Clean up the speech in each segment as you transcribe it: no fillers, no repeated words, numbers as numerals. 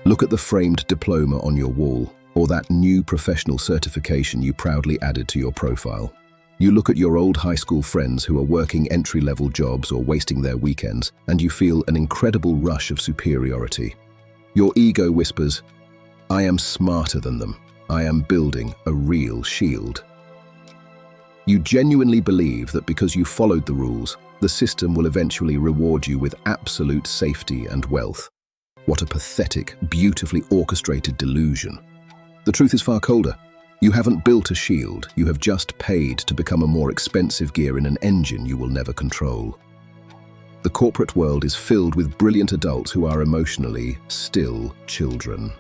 Look at the framed diploma on your wall, or that new professional certification you proudly added to your profile. You look at your old high school friends who are working entry-level jobs or wasting their weekends, and you feel an incredible rush of superiority. Your ego whispers, "I am smarter than them. I am building a real shield." You genuinely believe that because you followed the rules, the system will eventually reward you with absolute safety and wealth. What a pathetic, beautifully orchestrated delusion. The truth is far colder. You haven't built a shield, you have just paid to become a more expensive gear in an engine you will never control. The corporate world is filled with brilliant adults who are emotionally still children.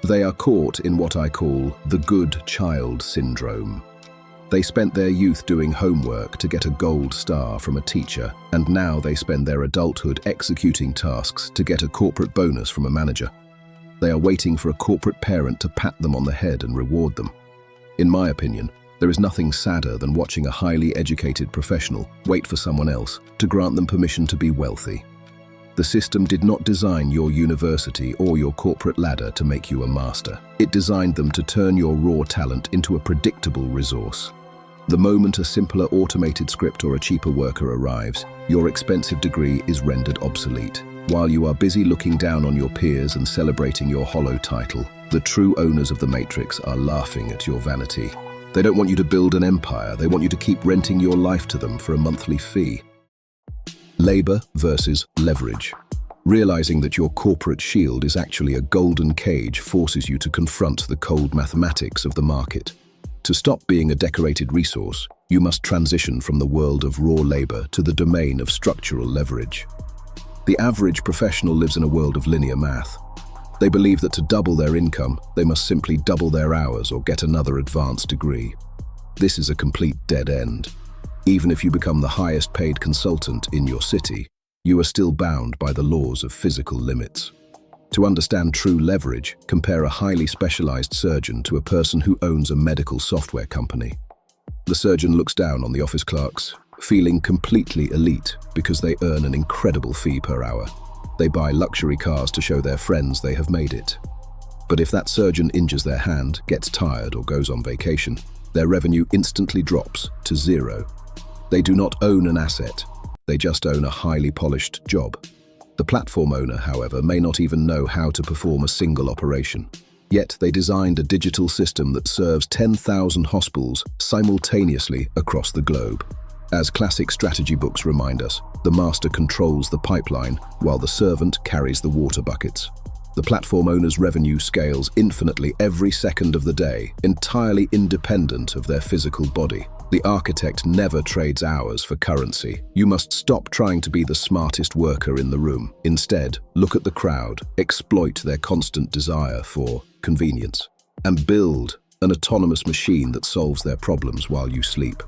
They are caught in what I call the good child syndrome. They spent their youth doing homework to get a gold star from a teacher, and now they spend their adulthood executing tasks to get a corporate bonus from a manager. They are waiting for a corporate parent to pat them on the head and reward them. In my opinion, there is nothing sadder than watching a highly educated professional wait for someone else to grant them permission to be wealthy. The system did not design your university or your corporate ladder to make you a master. It designed them to turn your raw talent into a predictable resource. The moment a simpler automated script or a cheaper worker arrives, your expensive degree is rendered obsolete. While you are busy looking down on your peers and celebrating your hollow title, the true owners of the matrix are laughing at your vanity. They don't want you to build an empire, they want you to keep renting your life to them for a monthly fee. Labor versus leverage. Realizing that your corporate shield is actually a golden cage forces you to confront the cold mathematics of the market. To stop being a decorated resource, you must transition from the world of raw labor to the domain of structural leverage. The average professional lives in a world of linear math. They believe that to double their income, they must simply double their hours or get another advanced degree. This is a complete dead end. Even if you become the highest paid consultant in your city, you are still bound by the laws of physical limits. To understand true leverage, compare a highly specialized surgeon to a person who owns a medical software company. The surgeon looks down on the office clerks, feeling completely elite because they earn an incredible fee per hour. They buy luxury cars to show their friends they have made it. But if that surgeon injures their hand, gets tired, or goes on vacation, their revenue instantly drops to zero. They do not own an asset, they just own a highly polished job. The platform owner, however, may not even know how to perform a single operation. Yet they designed a digital system that serves 10,000 hospitals simultaneously across the globe. As classic strategy books remind us, the master controls the pipeline while the servant carries the water buckets. The platform owner's revenue scales infinitely every second of the day, entirely independent of their physical body. The architect never trades hours for currency. You must stop trying to be the smartest worker in the room. Instead, look at the crowd, exploit their constant desire for convenience, and build an autonomous machine that solves their problems while you sleep.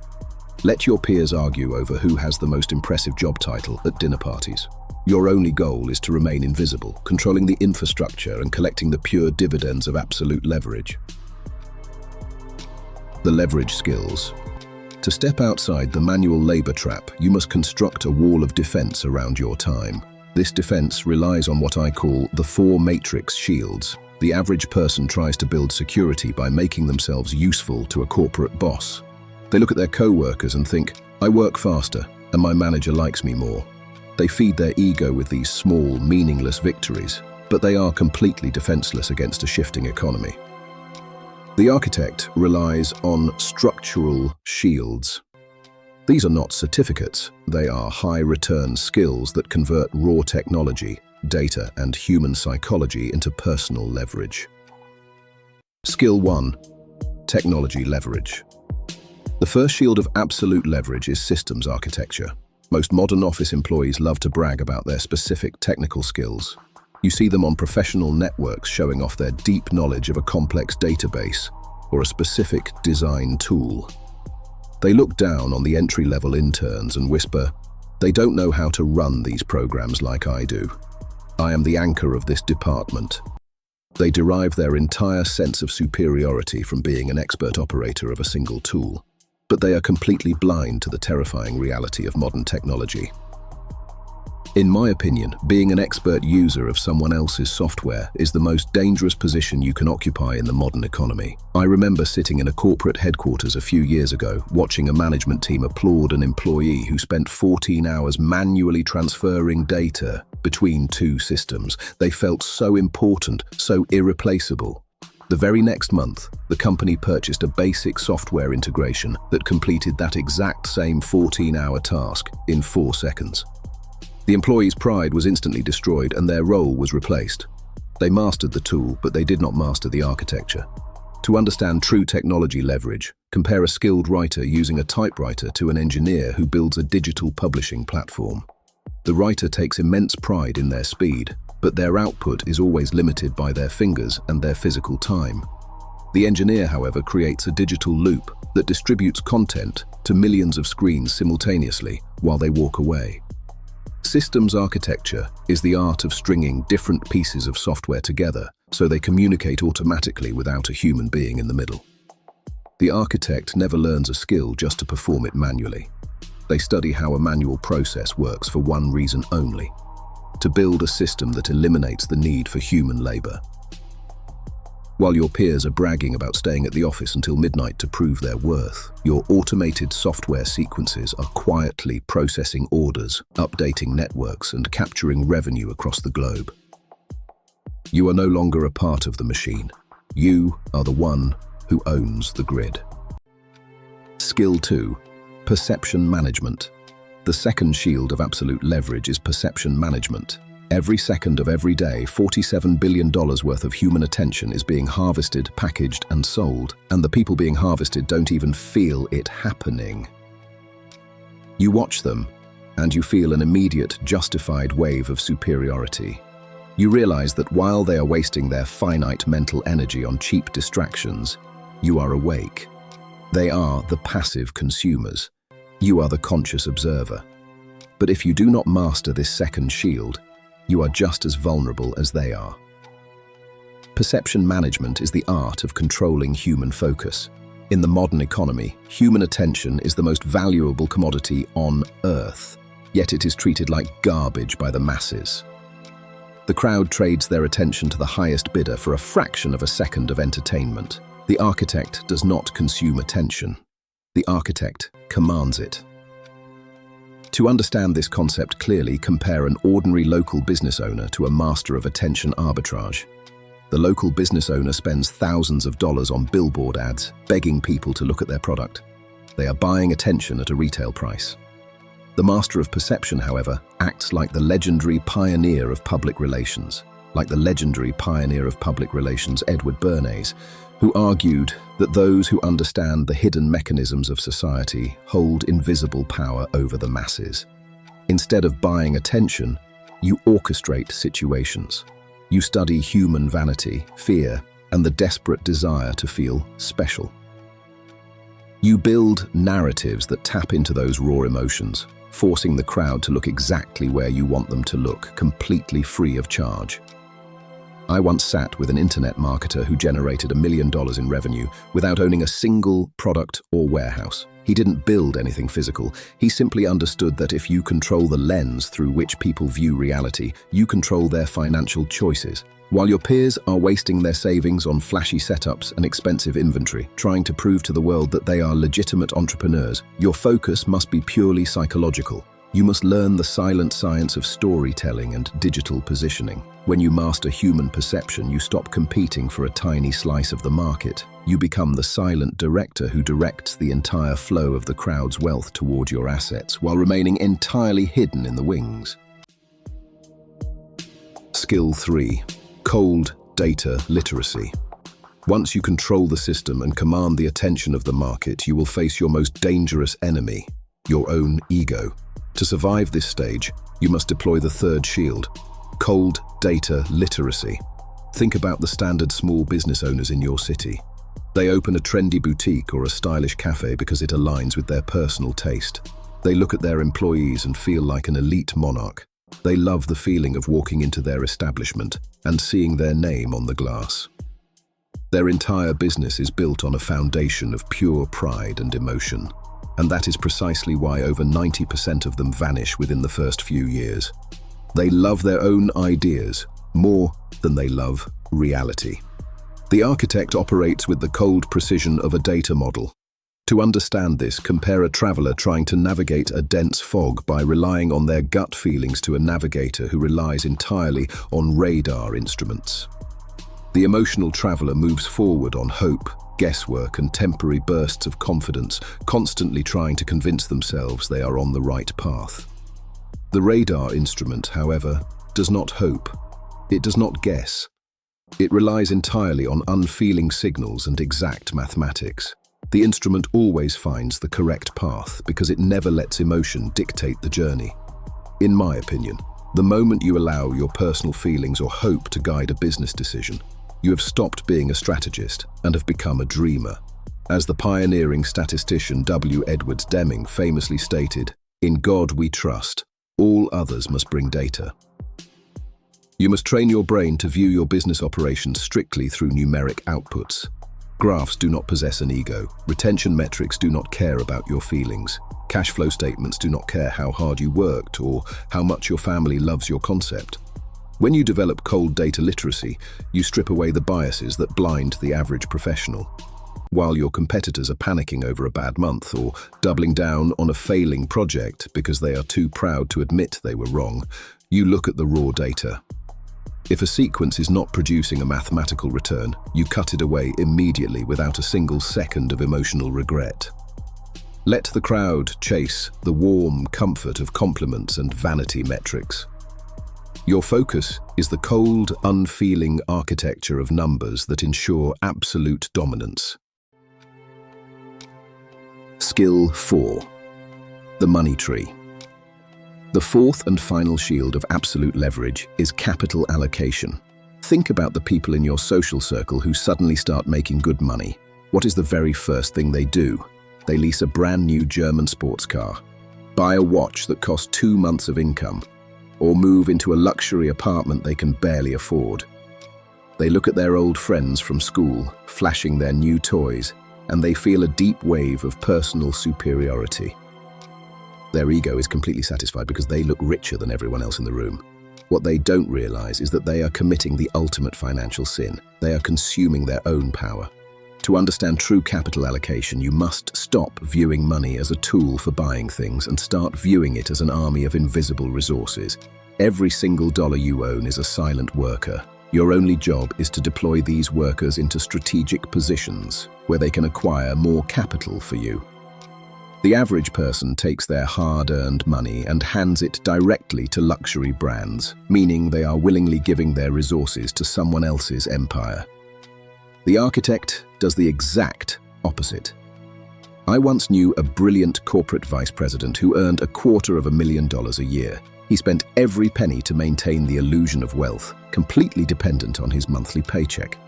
Let your peers argue over who has the most impressive job title at dinner parties. Your only goal is to remain invisible, controlling the infrastructure and collecting the pure dividends of absolute leverage. The leverage skills. To step outside the manual labor trap, you must construct a wall of defense around your time. This defense relies on what I call the 4 matrix shields. The average person tries to build security by making themselves useful to a corporate boss. They look at their co-workers and think, I work faster and my manager likes me more. They feed their ego with these small, meaningless victories, but they are completely defenseless against a shifting economy. The architect relies on structural shields. These are not certificates, they are high-return skills that convert raw technology, data, and human psychology into personal leverage. Skill 1. Technology leverage. The first shield of absolute leverage is systems architecture. Most modern office employees love to brag about their specific technical skills. You see them on professional networks showing off their deep knowledge of a complex database or a specific design tool. They look down on the entry-level interns and whisper, they don't know how to run these programs like I do. I am the anchor of this department. They derive their entire sense of superiority from being an expert operator of a single tool. But they are completely blind to the terrifying reality of modern technology. In my opinion, being an expert user of someone else's software is the most dangerous position you can occupy in the modern economy. I remember sitting in a corporate headquarters a few years ago, watching a management team applaud an employee who spent 14 hours manually transferring data between two systems. They felt so important, so irreplaceable. The very next month, the company purchased a basic software integration that completed that exact same 14-hour task in 4 seconds. The employee's pride was instantly destroyed and their role was replaced. They mastered the tool, but they did not master the architecture. To understand true technology leverage, compare a skilled writer using a typewriter to an engineer who builds a digital publishing platform. The writer takes immense pride in their speed, but their output is always limited by their fingers and their physical time. The engineer, however, creates a digital loop that distributes content to millions of screens simultaneously while they walk away. Systems architecture is the art of stringing different pieces of software together so they communicate automatically without a human being in the middle. The architect never learns a skill just to perform it manually. They study how a manual process works for one reason only: to build a system that eliminates the need for human labor. While your peers are bragging about staying at the office until midnight to prove their worth, your automated software sequences are quietly processing orders, updating networks, and capturing revenue across the globe. You are no longer a part of the machine. You are the one who owns the grid. Skill 2. Perception management. The second shield of absolute leverage is perception management. Every second of every day, $47 billion worth of human attention is being harvested, packaged, and sold, and the people being harvested don't even feel it happening. You watch them, and you feel an immediate, justified wave of superiority. You realize that while they are wasting their finite mental energy on cheap distractions, you are awake. They are the passive consumers. You are the conscious observer. But if you do not master this second shield, you are just as vulnerable as they are. Perception management is the art of controlling human focus. In the modern economy, human attention is the most valuable commodity on Earth, yet it is treated like garbage by the masses. The crowd trades their attention to the highest bidder for a fraction of a second of entertainment. The architect does not consume attention. The architect commands it. To understand this concept clearly, compare an ordinary local business owner to a master of attention arbitrage. The local business owner spends thousands of dollars on billboard ads, begging people to look at their product. They are buying attention at a retail price. The master of perception, however, acts like the legendary pioneer of public relations, Edward Bernays, who argued that those who understand the hidden mechanisms of society hold invisible power over the masses. Instead of buying attention, you orchestrate situations. You study human vanity, fear, and the desperate desire to feel special. You build narratives that tap into those raw emotions, forcing the crowd to look exactly where you want them to look, completely free of charge. I once sat with an internet marketer who generated $1 million in revenue without owning a single product or warehouse. He didn't build anything physical. He simply understood that if you control the lens through which people view reality, you control their financial choices. While your peers are wasting their savings on flashy setups and expensive inventory, trying to prove to the world that they are legitimate entrepreneurs, your focus must be purely psychological. You must learn the silent science of storytelling and digital positioning. When you master human perception, you stop competing for a tiny slice of the market. You become the silent director who directs the entire flow of the crowd's wealth toward your assets, while remaining entirely hidden in the wings. Skill 3. Cold data literacy. Once you control the system and command the attention of the market, you will face your most dangerous enemy, your own ego. To survive this stage, you must deploy the third shield, cold data literacy. Think about the standard small business owners in your city. They open a trendy boutique or a stylish cafe because it aligns with their personal taste. They look at their employees and feel like an elite monarch. They love the feeling of walking into their establishment and seeing their name on the glass. Their entire business is built on a foundation of pure pride and emotion. And that is precisely why over 90% of them vanish within the first few years. They love their own ideas more than they love reality. The architect operates with the cold precision of a data model. To understand this, compare a traveler trying to navigate a dense fog by relying on their gut feelings to a navigator who relies entirely on radar instruments. The emotional traveler moves forward on hope, guesswork, and temporary bursts of confidence, constantly trying to convince themselves they are on the right path. The radar instrument, however, does not hope. It does not guess. It relies entirely on unfeeling signals and exact mathematics. The instrument always finds the correct path because it never lets emotion dictate the journey. In my opinion, the moment you allow your personal feelings or hope to guide a business decision, you have stopped being a strategist and have become a dreamer. As the pioneering statistician W. Edwards Deming famously stated, "In God we trust, all others must bring data." You must train your brain to view your business operations strictly through numeric outputs. Graphs do not possess an ego. Retention metrics do not care about your feelings. Cash flow statements do not care how hard you worked or how much your family loves your concept. When you develop cold data literacy, you strip away the biases that blind the average professional. While your competitors are panicking over a bad month or doubling down on a failing project because they are too proud to admit they were wrong, you look at the raw data. If a sequence is not producing a mathematical return, you cut it away immediately without a single second of emotional regret. Let the crowd chase the warm comfort of compliments and vanity metrics. Your focus is the cold, unfeeling architecture of numbers that ensure absolute dominance. Skill 4. The money tree. The fourth and final shield of absolute leverage is capital allocation. Think about the people in your social circle who suddenly start making good money. What is the very first thing they do? They lease a brand new German sports car, buy a watch that costs 2 months of income, or move into a luxury apartment they can barely afford. They look at their old friends from school, flashing their new toys, and they feel a deep wave of personal superiority. Their ego is completely satisfied because they look richer than everyone else in the room. What they don't realize is that they are committing the ultimate financial sin. They are consuming their own power. To understand true capital allocation, you must stop viewing money as a tool for buying things and start viewing it as an army of invisible resources. Every single dollar you own is a silent worker. Your only job is to deploy these workers into strategic positions where they can acquire more capital for you. The average person takes their hard-earned money and hands it directly to luxury brands, meaning they are willingly giving their resources to someone else's empire. The architect does the exact opposite. I once knew a brilliant corporate vice president who earned $250,000 a year. He spent every penny to maintain the illusion of wealth, completely dependent on his monthly paycheck.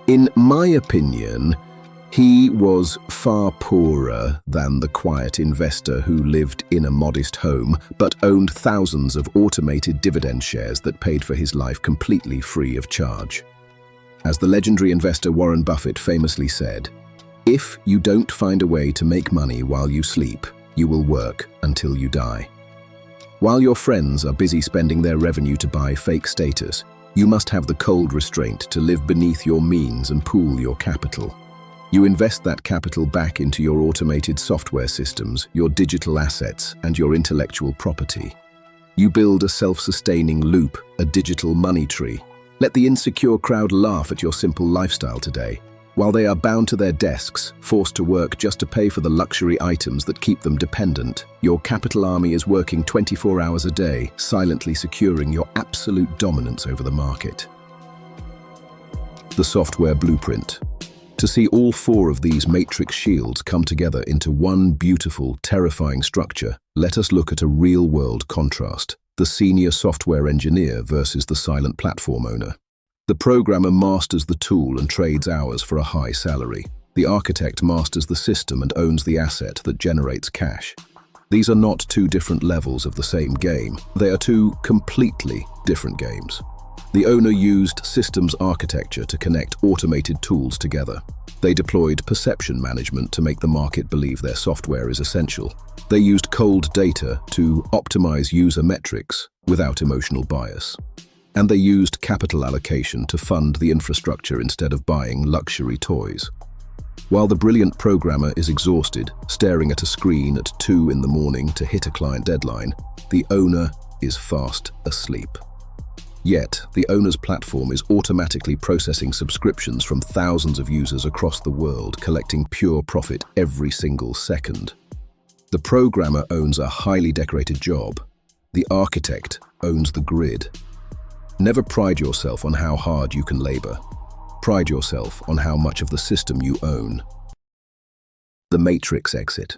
In my opinion, he was far poorer than the quiet investor who lived in a modest home but owned thousands of automated dividend shares that paid for his life completely free of charge. As the legendary investor Warren Buffett famously said, "If you don't find a way to make money while you sleep, you will work until you die." While your friends are busy spending their revenue to buy fake status, you must have the cold restraint to live beneath your means and pool your capital. You invest that capital back into your automated software systems, your digital assets, and your intellectual property. You build a self-sustaining loop, a digital money tree. Let the insecure crowd laugh at your simple lifestyle today. While they are bound to their desks, forced to work just to pay for the luxury items that keep them dependent, your capital army is working 24 hours a day, silently securing your absolute dominance over the market. The software blueprint. To see all 4 of these matrix shields come together into one beautiful, terrifying structure, let us look at a real-world contrast: the senior software engineer versus the silent platform owner. The programmer masters the tool and trades hours for a high salary. The architect masters the system and owns the asset that generates cash. These are not 2 different levels of the same game. They are 2 completely different games. The owner used systems architecture to connect automated tools together. They deployed perception management to make the market believe their software is essential. They used cold data to optimize user metrics, without emotional bias. And they used capital allocation to fund the infrastructure instead of buying luxury toys. While the brilliant programmer is exhausted, staring at a screen at 2 in the morning to hit a client deadline, the owner is fast asleep. Yet, the owner's platform is automatically processing subscriptions from thousands of users across the world, collecting pure profit every single second. The programmer owns a highly decorated job. The architect owns the grid. Never pride yourself on how hard you can labor. Pride yourself on how much of the system you own. The matrix exit.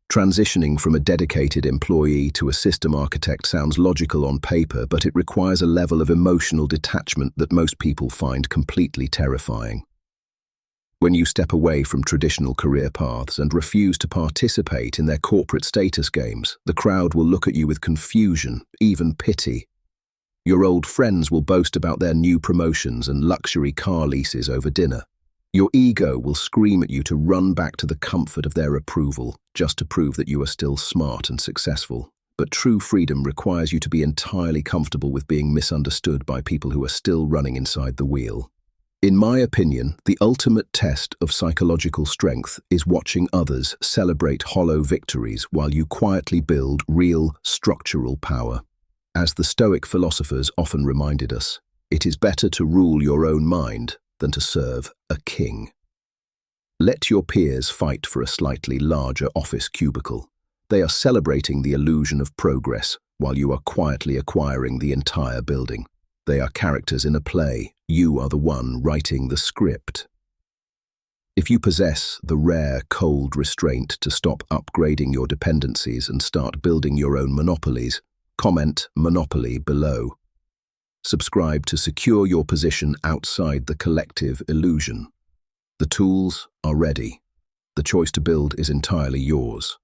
Transitioning from a dedicated employee to a system architect sounds logical on paper, but it requires a level of emotional detachment that most people find completely terrifying. When you step away from traditional career paths and refuse to participate in their corporate status games, the crowd will look at you with confusion, even pity. Your old friends will boast about their new promotions and luxury car leases over dinner. Your ego will scream at you to run back to the comfort of their approval, just to prove that you are still smart and successful. But true freedom requires you to be entirely comfortable with being misunderstood by people who are still running inside the wheel. In my opinion, the ultimate test of psychological strength is watching others celebrate hollow victories while you quietly build real structural power. As the Stoic philosophers often reminded us, it is better to rule your own mind than to serve a king. Let your peers fight for a slightly larger office cubicle. They are celebrating the illusion of progress while you are quietly acquiring the entire building. They are characters in a play. You are the one writing the script. If you possess the rare, cold restraint to stop upgrading your dependencies and start building your own monopolies, comment Monopoly below. Subscribe to secure your position outside the collective illusion. The tools are ready. The choice to build is entirely yours.